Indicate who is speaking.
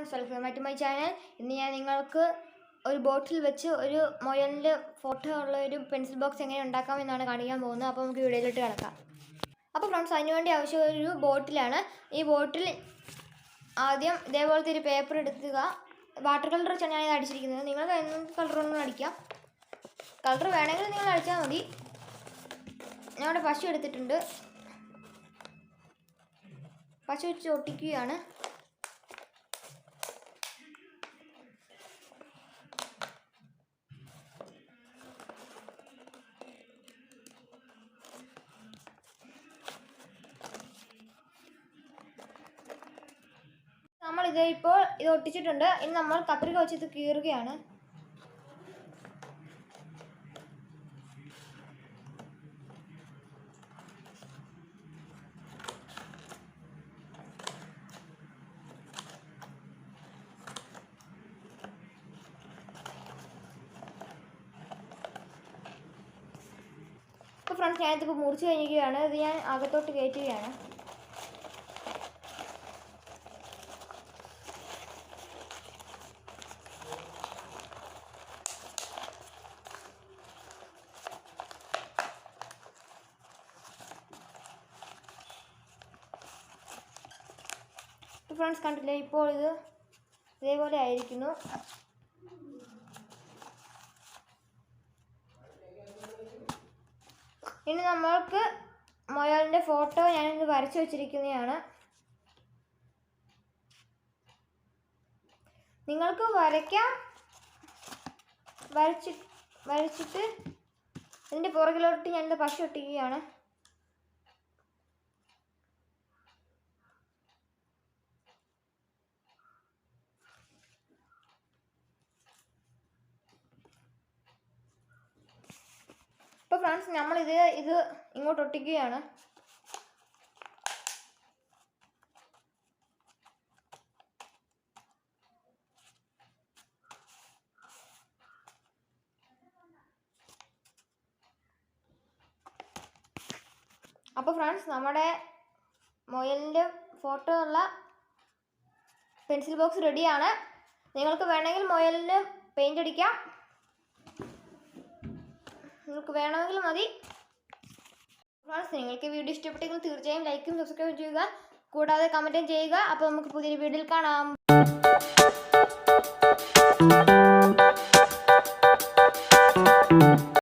Speaker 1: Friends, welcome back to my channel. ഇന്ന് ഞാൻ നിങ്ങൾക്ക് ഒരു ബോട്ടിൽ വെച്ച് ഒരു മൊയലിൻ്റെ ഫോട്ടോ ഉള്ള ഒരു പെൻസിൽ ബോക്സ് എങ്ങനെ ഉണ്ടാക്കാമെന്നാണ് കാണിക്കാൻ പോകുന്നത്. അപ്പോൾ നമുക്ക് വീഡിയോയിലോട്ട് കിടക്കാം. അപ്പോൾ ഫ്രണ്ട്സ്, അതിനുവേണ്ടി ആവശ്യം ഒരു ബോട്ടിലാണ്. ഈ ബോട്ടിൽ ആദ്യം ഇതേപോലത്തെ ഒരു പേപ്പർ എടുക്കുക. വാട്ടർ കളർ വെച്ചാണ് ഞാൻ ഇത് അടിച്ചിരിക്കുന്നത്. നിങ്ങൾ എന്ത് കളറൊന്നും അടിക്കാം, കളർ വേണമെങ്കിൽ നിങ്ങൾ അടിച്ചാൽ മതി. ഞാൻ ഇവിടെ പശു എടുത്തിട്ടുണ്ട്. പശു വെച്ച് ഒട്ടിക്കുകയാണ്. നമ്മളിത് ഇപ്പോൾ ഇത് ഒട്ടിച്ചിട്ടുണ്ട്. ഇനി നമ്മൾ കത്രിക വെച്ച് ഇത് കീറുകയാണ്. അപ്പോൾ ഫ്രണ്ട്സ്, ഞാനിതിപ്പോൾ മുറിച്ച് കഴിഞ്ഞിരിക്കുകയാണ്. ഇത് ഞാൻ അകത്തോട്ട് കയറ്റുകയാണ്. ഫ്രണ്ട്സ്, കണ്ടില്ലേ, ഇപ്പോൾ ഇത് ഇതേപോലെ ആയിരിക്കുന്നു. ഇനി നമ്മൾക്ക് മൊയലിൻ്റെ ഫോട്ടോ ഞാനിത് വരച്ചു വച്ചിരിക്കുന്നതാണ്. നിങ്ങൾക്ക് വരയ്ക്കാം. വരച്ചിട്ട് ഇതിൻ്റെ പുറകിലോട്ട് ഞാനിത് പശ ഒട്ടിക്കുകയാണ്. അപ്പോൾ ഫ്രണ്ട്സ്, നമ്മളിത് ഇങ്ങോട്ട് ഒട്ടിക്കുകയാണ്. അപ്പോൾ ഫ്രണ്ട്സ്, നമ്മുടെ മൊയലിൻ്റെ ഫോട്ടോ ഉള്ള പെൻസിൽ ബോക്സ് റെഡിയാണ്. നിങ്ങൾക്ക് വേണമെങ്കിൽ മൊയലിന് പെയിൻ്റ് അടിക്കാം. നിങ്ങൾക്ക് വേണമെങ്കിൽ മതി. ഫ്രണ്ട്സ്, നിങ്ങൾക്ക് വീഡിയോ ഇഷ്ടപ്പെട്ടെങ്കിൽ തീർച്ചയായും ലൈക്കും സബ്സ്ക്രൈബും ചെയ്യുക, കൂടാതെ കമൻറ്റും ചെയ്യുക. അപ്പോൾ നമുക്ക് പുതിയൊരു വീഡിയോയിൽ കാണാം.